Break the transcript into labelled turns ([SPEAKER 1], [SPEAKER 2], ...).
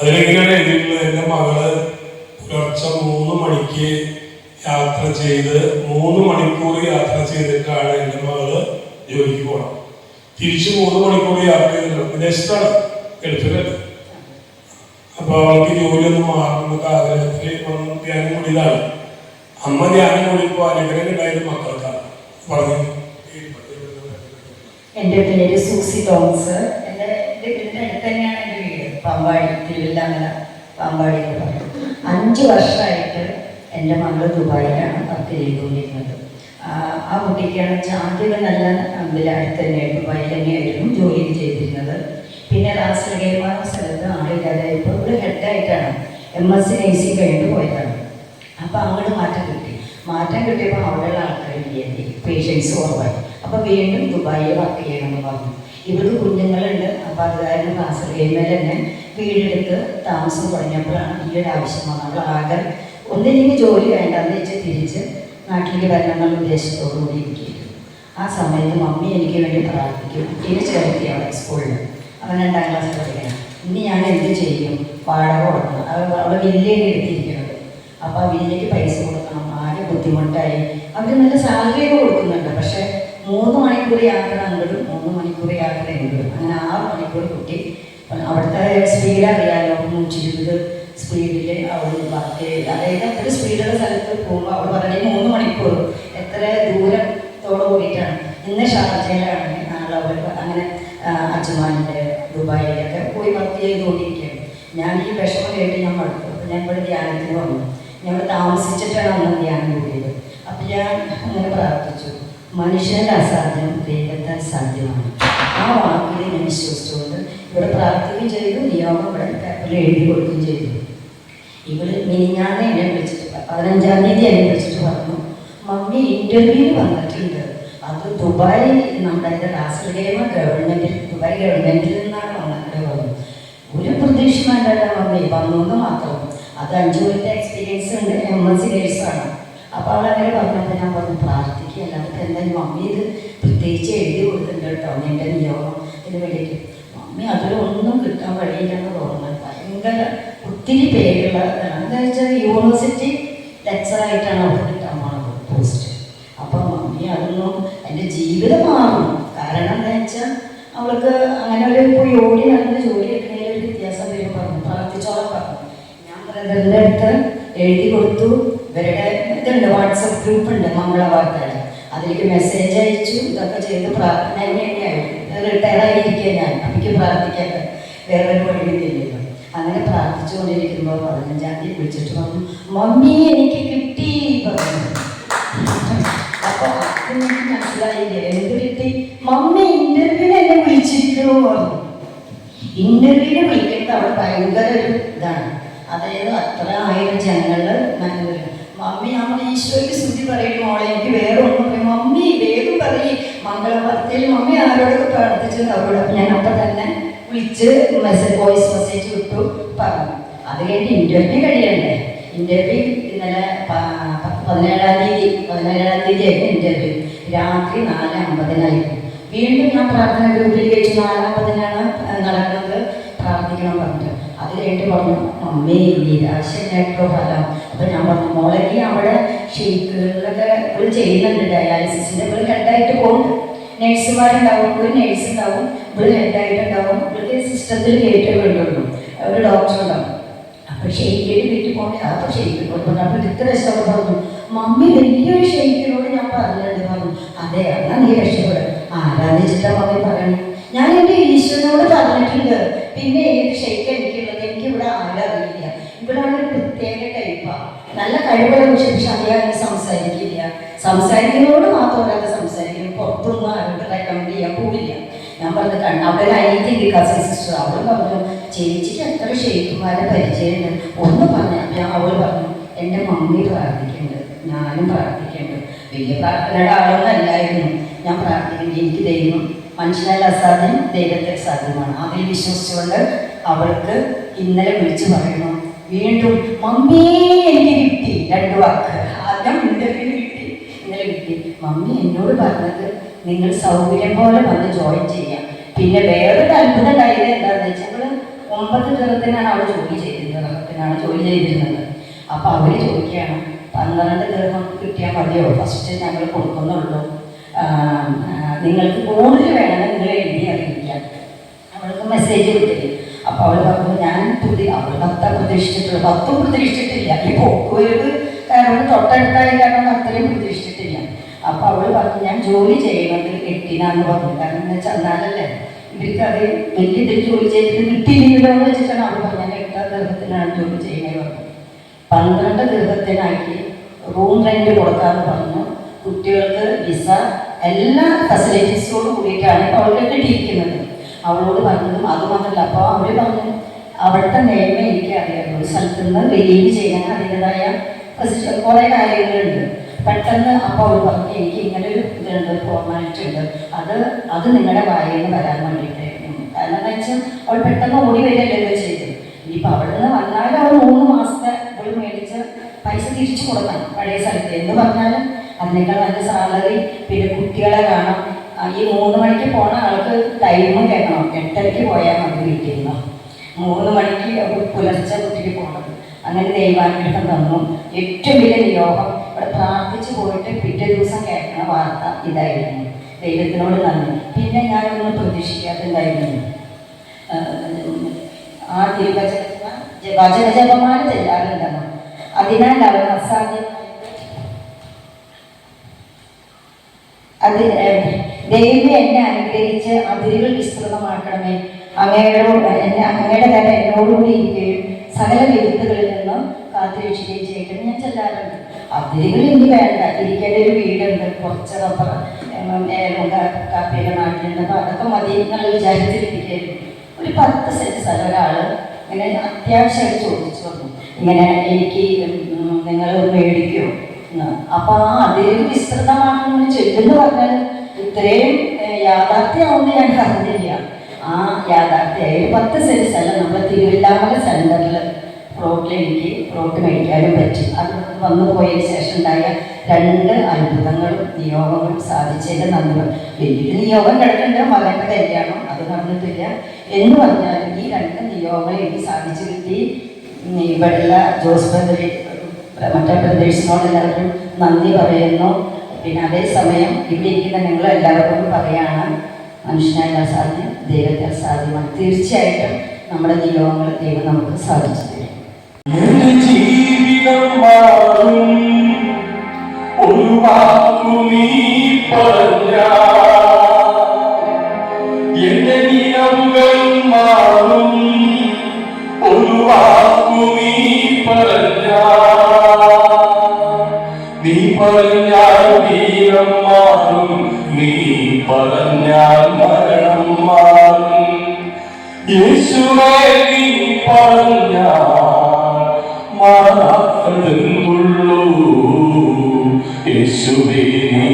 [SPEAKER 1] അതിലെങ്ങനെയാണ് എഴുതിയിട്ടുള്ളത്? എൻ്റെ മകള് പുലർച്ചെ 3 മണിക്ക് യാത്ര ചെയ്ത് 3 മണിക്കൂർ യാത്ര ചെയ്തിട്ടാണ് എൻ്റെ മകള് ജോലിക്ക് പോകണം. തിരിച്ച് 3 മണിക്കൂർ യാത്ര ചെയ്തിട്ടുണ്ട്. വിദേശത്താണ്, ഗൾഫിലല്ല. അപ്പൊ അവൾക്ക് ജോലിയൊന്നും മാറുന്നൊക്കെ ആഗ്രഹത്തിൽ വന്ന് ധ്യാനം കൂടിയതാണ്. അമ്മ ധ്യാനം കൂടിയപ്പോൾ അനുഗ്രഹം ഉണ്ടായത് മക്കൾക്കാണ്. പറഞ്ഞു.
[SPEAKER 2] എൻ്റെ പേര് സൂസി തോമസ്. എൻ്റെ വീടിൻ്റെ അടുത്ത് തന്നെയാണ് എൻ്റെ വീട്. പാമ്പാടി, തിരുവല്ലാമല പാമ്പാടി എന്ന് പറയും. 5 വർഷമായിട്ട് എൻ്റെ മകൾ ദുബായിലാണ് വർക്ക് ചെയ്തുകൊണ്ടിരുന്നത്. ആ കുട്ടിക്കാണ് ആദ്യമൊക്കെ നല്ല അടുത്ത് തന്നെയായിരുന്നു, ദുബായിൽ തന്നെയായിരുന്നു ജോലി ചെയ്തിരുന്നത്. പിന്നെ റാസൽ ഗൈമ സ്ഥലത്ത് ആളില്ലാതായപ്പോൾ ഇവിടെ ഹെഡായിട്ടാണ് MSc നേഴ്സിംഗ് കഴിഞ്ഞിട്ട് പോയതാണ്. അപ്പോൾ അങ്ങോട്ട് മാറ്റം കിട്ടിയപ്പോൾ അവിടെയുള്ള ആൾക്കാർ ഇല്ലേ, പേഷ്യൻസ് കുറവായി. അപ്പോൾ വീണ്ടും ദുബായിൽ വർക്ക് ചെയ്യണമെന്ന് പറഞ്ഞു. ഇവർക്ക് കുഞ്ഞുങ്ങളുണ്ട്. അപ്പോൾ അത് കാരണം റാസൽ ഗൈമയിൽ തന്നെ വീടെടുത്ത് താമസം തുടങ്ങിയപ്പോഴാണ് ഈ ഒരു ആവശ്യം വന്നത്. നമ്മൾ ആകെ ഒന്നില്ലെങ്കിൽ ജോലി വേണ്ടെന്ന് വെച്ച് തിരിച്ച് നാട്ടിലേക്ക് വരണമെന്നുള്ള ഉദ്ദേശത്തോടു കൂടി ഇരിക്കുകയായിരുന്നു. ആ സമയത്ത് മമ്മി എനിക്ക് വേണ്ടി പ്രാർത്ഥിക്കും. കുട്ടീനെ ചേർത്തി അവിടെ സ്കൂളിൽ. അവൻ 2ാം ക്ലാസ്സിൽ പഠിക്കണം. ഇനി ഞാൻ എന്ത് ചെയ്യും? വാടക കൊടുക്കണം. അവിടെ വില്ലേക്ക് എടുത്തിരിക്കുന്നത്. അപ്പോൾ ആ വില്ലേക്ക് പൈസ കൊടുക്കണം. ആകെ ബുദ്ധിമുട്ടായി. അവർ നല്ല സാലറിയൊക്കെ കൊടുക്കുന്നുണ്ട്. പക്ഷേ 3 മണിക്കൂർ യാത്ര അങ്ങോട്ടും 3 മണിക്കൂർ യാത്ര ഇങ്ങോട്ടും, അങ്ങനെ 6 മണിക്കൂർ കുട്ടി. അവിടുത്തെ സ്പീഡ് അറിയാലോ, 120 സ്പീഡിൽ അവിടെ വർക്ക് ചെയ്ത്, അതായത് അത്ര സ്പീഡുള്ള സ്ഥലത്ത് പോകുമ്പോൾ അവിടെ പറഞ്ഞ 3 മണിക്കൂർ എത്ര ദൂരത്തോട് കൂടിയിട്ടാണ്. ഇന്ന് ഷാർജയിലാണ്, നാളെ അവർ അങ്ങനെ അജ്മാനിൻ്റെ ദുബായിലൊക്കെ പോയി വർക്ക് ചെയ്തുകൊണ്ടിരിക്കുകയാണ്. ഞാൻ ഈ വിഷമം കേട്ട് ഞാൻ മടുത്തു. അപ്പോൾ ഞാൻ ഇവിടെ ധ്യാനത്തിന് വന്നു. ഞങ്ങൾ താമസിച്ചിട്ടാണ് അന്ന് ധ്യാനം കൂടിയത്. അപ്പോൾ ഞാൻ അങ്ങനെ പ്രാർത്ഥിച്ചു, മനുഷ്യൻ്റെ അസാധ്യം ദൈവത്താൽ സാധ്യമാണ്. ആ വാക്കിൽ ഞാൻ വിശ്വസിച്ചുകൊണ്ട് ഇവിടെ പ്രാർത്ഥിക്കുകയും ചെയ്തു. നിയോഗം ഇവിടെ പേപ്പറിൽ എഴുതി കൊടുക്കുകയും ചെയ്തു. ഇവിടെ മിനിഞ്ഞാന്ന് എന്നെ വിളിച്ചിട്ട് 15-ാം തീയതി എന്നെ വിളിച്ചിട്ട് പറഞ്ഞു, മമ്മി ഇൻ്റർവ്യൂവിന് വന്നിട്ടുണ്ട്. അത് ദുബായ് നമ്മുടെ റാസൽ ഗൈമ ഗവൺമെൻറ്റിൽ, ദുബായ് ഗവൺമെൻറ്റിൽ നിന്നാണ് വന്നത്. ഒരു പ്രതീക്ഷ വേണ്ടല്ല മമ്മി, വന്നു മാത്രം. അത് 5 കൊല്ലത്തെ എക്സ്പീരിയൻസ് ഉണ്ട്, MSc നേഴ്സാണ്. അപ്പോൾ അവളങ്ങനെ പറഞ്ഞപ്പോൾ ഞാൻ പറഞ്ഞു, പ്രാർത്ഥിക്കുക, അല്ലാതെ എന്തായാലും മമ്മി ഇത് പ്രത്യേകിച്ച് എഴുതി കൊടുക്കുന്നുണ്ട് കേട്ടോ, എൻ്റെ നിയോഗം ഇതിന് വേണ്ടിയിട്ട്. മമ്മി അതിലൊന്നും കിട്ടാൻ വഴിയില്ലെന്ന് തോന്നുന്നത്. ഭയങ്കര ഒത്തിരി പേരുള്ള എന്താ വെച്ചാൽ യൂണിവേഴ്സിറ്റി ലെക്ചറായിട്ടാണ് അവർക്ക് കിട്ടാൻ പോകുന്നത് പോസ്റ്റ്. അപ്പം മമ്മി അതൊന്നും എൻ്റെ ജീവിതം മാറും. കാരണം എന്താ വെച്ചാൽ അവൾക്ക് അങ്ങനെ ഒരു പോയി ഓടി നടന്ന് ജോലി എടുക്കുന്നതിൽ ഒരു വ്യത്യാസം വരും പറഞ്ഞു. പ്രാർത്ഥിച്ചോളം പറഞ്ഞു. ഞാൻ ബ്രദറിൻ്റെ അടുത്ത് എഴുതി കൊടുത്തു. ഇവരുടെ ഇതുണ്ട്, വാട്സപ്പ് ഗ്രൂപ്പ് ഉണ്ട്, മംഗളവാർത്തയുടെ. അതിലേക്ക് മെസ്സേജ് അയച്ചു. ഇതൊക്കെ ചെയ്ത് പ്രാർത്ഥന തന്നെയായിരുന്നു. റിട്ടയർ ആയിരിക്കുക ഞാൻ, എനിക്ക് പ്രാർത്ഥിക്കാൻ വേറൊരു വഴിയില്ലല്ലോ. അങ്ങനെ പ്രാർത്ഥിച്ചുകൊണ്ടിരിക്കുമ്പോൾ 15-ാം തീയതി വിളിച്ചിട്ട് പറഞ്ഞു, മമ്മി എനിക്ക് കിട്ടി പറഞ്ഞു. അപ്പോൾ അത് എനിക്ക് മനസ്സിലായില്ലേ, എന്ത് കിട്ടി? മമ്മി ഇൻ്റർവ്യൂവിന് എന്നെ വിളിച്ചിരിക്കണോ പറഞ്ഞു. ഇൻ്റർവ്യൂവിന് വിളിക്കുന്നത് അവിടെ ഭയങ്കര ഒരു ഇതാണ്. അതായത് അത്ര 1000 ജനങ്ങളിൽ മമ്മി നമ്മൾ ഈശോയ്ക്ക് സ്തുതി പറയും മോളെ, എനിക്ക് വേറെ ഒന്നും പറയും. മമ്മി വേഗം പറയും മംഗളവാർത്തയിൽ മമ്മി ആരോടൊക്കെ പ്രാർത്ഥിച്ചത് അവരോട്. അപ്പം ഞാൻ അപ്പം തന്നെ വിളിച്ച് വോയിസ് മെസ്സേജ് വിട്ടു പറഞ്ഞു. അത് കഴിഞ്ഞ് ഇൻ്റർവ്യൂ കഴിയണ്ടേ. ഇൻ്റർവ്യൂ ഇന്നലെ 17-ാം തീയതി ആയിരുന്നു ഇൻ്റർവ്യൂ. രാത്രി 4:50 വീണ്ടും ഞാൻ പ്രാർത്ഥന ഗ്രൂപ്പിൽ കഴിച്ചു. 4:50 നടക്കുന്നത്, പ്രാർത്ഥിക്കണം പറഞ്ഞിട്ട്. അത് കഴിഞ്ഞിട്ട് പറഞ്ഞു, മമ്മി നിരാശട്ടോ ഫലം. അപ്പം ഞാൻ പറഞ്ഞു, മോളെങ്കിൽ അവിടെ ഷെയ്ക്കുകളിലൊക്കെ ഇവർ ചെയ്യുന്നുണ്ട് ഡയാലിസിസിൻ്റെ. ഇവർ ഹെഡായിട്ട് പോകുന്നുണ്ട്. നേഴ്സുമാരുണ്ടാവും, ഒരു നേഴ്സ് ഉണ്ടാവും, ഇവർ ഹെഡായിട്ടുണ്ടാവും. ഇവർക്ക് സിസ്റ്റത്തിൽ കയറ്റേ വേണ്ടുള്ളൂ, ഒരു ഡോക്ടർ ഉണ്ടാവും. അപ്പോൾ ഷെയ്ക്കിന് വീട്ടിൽ പോകണേ. അപ്പോൾ ഷെയ്ക്കിനോട് പറഞ്ഞു. അപ്പോൾ ഇത്ര രക്ഷപ്പെട്ട് പറഞ്ഞു, മമ്മി വലിയൊരു ഷെയ്ക്കിനോട് ഞാൻ പറഞ്ഞിട്ടുണ്ട് പറഞ്ഞു. അതെ, എന്നാൽ നീ രക്ഷപ്പെടും. ആരാധിച്ചിട്ടാ മമ്മി പറയണേ. ഞാൻ എൻ്റെ ഈശ്വരനോട് പറഞ്ഞിട്ടുണ്ട്. പിന്നെ ഏത് ഷെയ്ക്ക് എനിക്കുള്ളത് എനിക്കിവിടെ ആരും അറിയില്ല. ഇവിടെ ഒരു പ്രത്യേക ടൈപ്പാണ്. നല്ല കഴിവുള്ള പക്ഷെ അറിയാതെ സംസാരിക്കില്ല. സംസാരിക്കുന്നതോട് മാത്രമല്ലാതെ സംസാരിക്കും. പുറത്തൊന്നും ആരോട് റെക്കമെൻഡ് ചെയ്യാൻ പോവില്ല. ഞാൻ പറഞ്ഞു, അവിടെ അനിയത്തിൻ്റെ കസിൻ സിസ്റ്റർ, അവൾ പറഞ്ഞു, ചേച്ചിക്ക് എത്ര ഷെയ്ക്കുമാരെ പരിചയമുണ്ട് ഒന്ന് പറഞ്ഞു. അവൾ പറഞ്ഞു, എൻ്റെ മമ്മി പ്രാർത്ഥിക്കുന്നുണ്ട്, ഞാനും പ്രാർത്ഥിക്കുന്നുണ്ട്. വലിയ പ്രാർത്ഥനയുടെ ആളൊന്നും അല്ലായിരുന്നു. ഞാൻ പ്രാർത്ഥിക്കുന്നത് എനിക്ക് ദൈവം, മനുഷ്യനല്ല അസാധ്യം, ദൈവത്തെ സാധ്യമാണ്. അതിൽ വിശ്വസിച്ചുകൊണ്ട് അവൾക്ക് ഇന്നലെ വിളിച്ചു പറയുന്നു, വീണ്ടും മമ്മി എനിക്ക് കിട്ടി 2 വാക്ക്. ആദ്യം ഇൻ്റർവ്യൂ കിട്ടി, ഇന്നലെ കിട്ടി. മമ്മി എന്നോട് പറഞ്ഞത് നിങ്ങൾ സൗകര്യം പോലെ വന്ന് ജോയിൻ ചെയ്യാം. പിന്നെ വേറൊരു അത്ഭുതം കാര്യം എന്താണെന്ന് വെച്ചാൽ 9 ദിർഹത്തിനാണ് അവിടെ ജോലി ചെയ്തിരുന്നത്, ദിർഹത്തിനാണ് ജോലി ചെയ്തിരുന്നത്. അപ്പോൾ അവർ ചോദിക്കുകയാണ് 12 ദിർഹം കിട്ടിയാൽ മതിയോ, ഫസ്റ്റ് ഞങ്ങൾ കൊടുക്കുന്നുള്ളൂ, നിങ്ങൾക്ക് കൂടുതൽ വേണമെങ്കിൽ നിങ്ങൾ എഴുതി അറിയിക്കാം. അവൾക്ക് മെസ്സേജ് വിട്ടില്ല. അപ്പോൾ അവൾ പറഞ്ഞു ഞാൻ അവൾ 10 പ്രതീക്ഷിച്ചിട്ടുള്ളൂ, 10 പ്രതീക്ഷിച്ചിട്ടില്ല. ഈ പോക്കുവരവ് കാരണം തൊട്ടടുത്തായി കാരണം അത്രയും പ്രതീക്ഷിച്ചിട്ടില്ല. അപ്പോൾ അവൾ പറഞ്ഞു ഞാൻ ജോലി ചെയ്യുന്നത് 8-നാന്ന് പറഞ്ഞു. കാരണം എന്ന് വെച്ചാൽ എന്നാലല്ലേ ഇവർക്ക് അത് വലിയ ഇതിൽ ജോലി ചെയ്തിട്ട് കിട്ടിയില്ലല്ലോ എന്ന് വെച്ചിട്ടാണ് അവൾ പറഞ്ഞു ഞാൻ 8 ദിർഹത്തിനാണ് ജോലി ചെയ്യുന്നത് പറഞ്ഞു. 12 ദിർഹത്തിനാക്കി റൂം റെന്റ് കൊടുക്കാമെന്ന് പറഞ്ഞു. കുട്ടികൾക്ക് വിസ എല്ലാ ഫെസിലിറ്റീസോടും കൂടിയിട്ടാണ് അവൾക്ക് കിട്ടിയിരിക്കുന്നത്. അവളോട് പറഞ്ഞതും അതുമാത്രമല്ല, അപ്പോൾ അവർ പറഞ്ഞു അവിടുത്തെ നിയമം എനിക്ക് അറിയാമല്ലോ, ഒരു സ്ഥലത്ത് നിന്ന് റിലീവ് ചെയ്യാൻ അതിൻ്റെതായ കുറേ കാര്യങ്ങളുണ്ട്. പെട്ടെന്ന് അപ്പോൾ അവൾ പറഞ്ഞു എനിക്ക് ഇങ്ങനെ ഒരു ഇതുണ്ട്, ഫോർമാലിറ്റി ഉണ്ട്, അത് നിങ്ങളുടെ വായിൽ നിന്ന് വരാൻ വേണ്ടിയിട്ടായിരുന്നു. കാരണം എന്താ വെച്ചാൽ അവൾ പെട്ടെന്ന് ഓടി വരികയല്ലോ ചെയ്തത്. ഇനിയിപ്പോൾ അവിടെ നിന്ന് വന്നാലും അവൾ 3 മാസത്തെ അവൾ മേടിച്ച് പൈസ തിരിച്ചു കൊടുക്കണം പഴയ സ്ഥലത്ത് എന്ന് പറഞ്ഞാലും അതിനേക്കാൾ നല്ല സാലറി. പിന്നെ കുട്ടികളെ കാണാം. ഈ 3 മണിക്ക് പോണ ആൾക്ക് ടൈം കേൾക്കണം, 8:30 പോയാൽ മതി വീട്ടിൽ നിന്ന്. 3 മണിക്ക് പുലർച്ചെ കുട്ടിക്ക് പോകണം. അങ്ങനെ ദൈവാനുഗ്രഹം തന്നു. ഏറ്റവും വലിയ നിയോഗം ഇവിടെ പ്രാർത്ഥിച്ചു പോയിട്ട് പിറ്റേ ദിവസം കേൾക്കുന്ന വാർത്ത ഇതായിരുന്നു. ദൈവത്തിനോട് നന്ദി. പിന്നെ ഞാനൊന്നും പ്രതീക്ഷിക്കാത്തുണ്ടായിരുന്നു. ആ വചനജപമാല ചെല്ലാറുണ്ടെന്ന്. അതിനാൽ അവൻ അസാധ്യമായത് ദൈവം എന്നെ അനുഗ്രഹിച്ച് അതിരുകൾ വിസ്തൃതമാക്കണമേ. അങ്ങയുടെ കഥ എന്നോടുകൂടി ഇരിക്കുകയും സകല വിപത്തുകളിൽ നിന്നും കാത്തുരക്ഷിക്കുകയും ചെയ്യട്ടെ ഞാൻ ചെല്ലാറുണ്ട്. അതിരുകൾ ഇനി വേണ്ട, ഇരിക്കേണ്ട ഒരു വീടുണ്ട്, കുറച്ച് റബ്ബർ കാപ്പിയുടെ നാട്ടിലുണ്ട്, അപ്പോൾ അതൊക്കെ മതി എന്നുള്ള വിചാരിച്ചിരിക്കുകയായിരുന്നു. ഒരു 10 സെന്റ് സ്ഥലം ഒരാൾ ഇങ്ങനെ അത്യാവശ്യമായിട്ട് ചോദിച്ചു വന്നു, ഇങ്ങനെ എനിക്ക് നിങ്ങൾ മേടിക്കുമോ എന്ന്. അപ്പോൾ ആ അതിരുകൾ വിസ്തൃതമാണെന്ന് ചൊല്ലെന്ന് പറഞ്ഞാൽ ഇത്രയും യാഥാർത്ഥ്യമാവുമെന്ന് ഞാൻ അറിഞ്ഞില്ല. ആ യാഥാർത്ഥ്യമായി 10 സെന്റ് സ്ഥലം നമ്മുടെ തിരുവല്ലാമല സെൻറ്ററിൽ എനിക്ക് ഫ്ലോട്ട് മേടിക്കാനും പറ്റി. അത് വന്നു പോയതിന് ശേഷം ഉണ്ടായ 2 അത്ഭുതങ്ങളും നിയോഗങ്ങളും സാധിച്ചതിൻ്റെ നന്ദികൾ. വലിയൊരു നിയോഗം കിടക്കേണ്ട മകൻ്റെ കല്യാണം, അത് നടന്നിട്ടില്ല എന്ന് പറഞ്ഞാൽ ഈ 2 നിയോഗങ്ങൾ എനിക്ക് സാധിച്ചു കിട്ടി. ഇവിടെയുള്ള ജോസ് മറ്റേ പ്രദേശിനോട് എല്ലാവരും നന്ദി പറയുന്നു. പിന്നെ അതേസമയം ഇവിടെ ഇരിക്കുന്ന നിങ്ങൾ എല്ലാവരോടും പറയാണ് മനുഷ്യനായ അസാധ്യം ദൈവത്തെ അസാധ്യമാണ്. തീർച്ചയായിട്ടും നമ്മുടെ നിയോഗങ്ങൾ ദൈവം നമുക്ക് സാധിച്ചു തരും.
[SPEAKER 3] ജീവിതം മാറും ഒരു വാക്കു നീ പറഞ്ഞാൽ എന്റെ നിലവുകൾ മാറും ഒരു വാക്കു നീ പറഞ്ഞാൽ നീ പറഞ്ഞാൽ വീരം മാറും നീ പറഞ്ഞാൽ മരണം മാറും യേശുവേ നീ പറഞ്ഞാൽ മാറാത്തതെന്നുള്ളൂ യേശുവേ നീ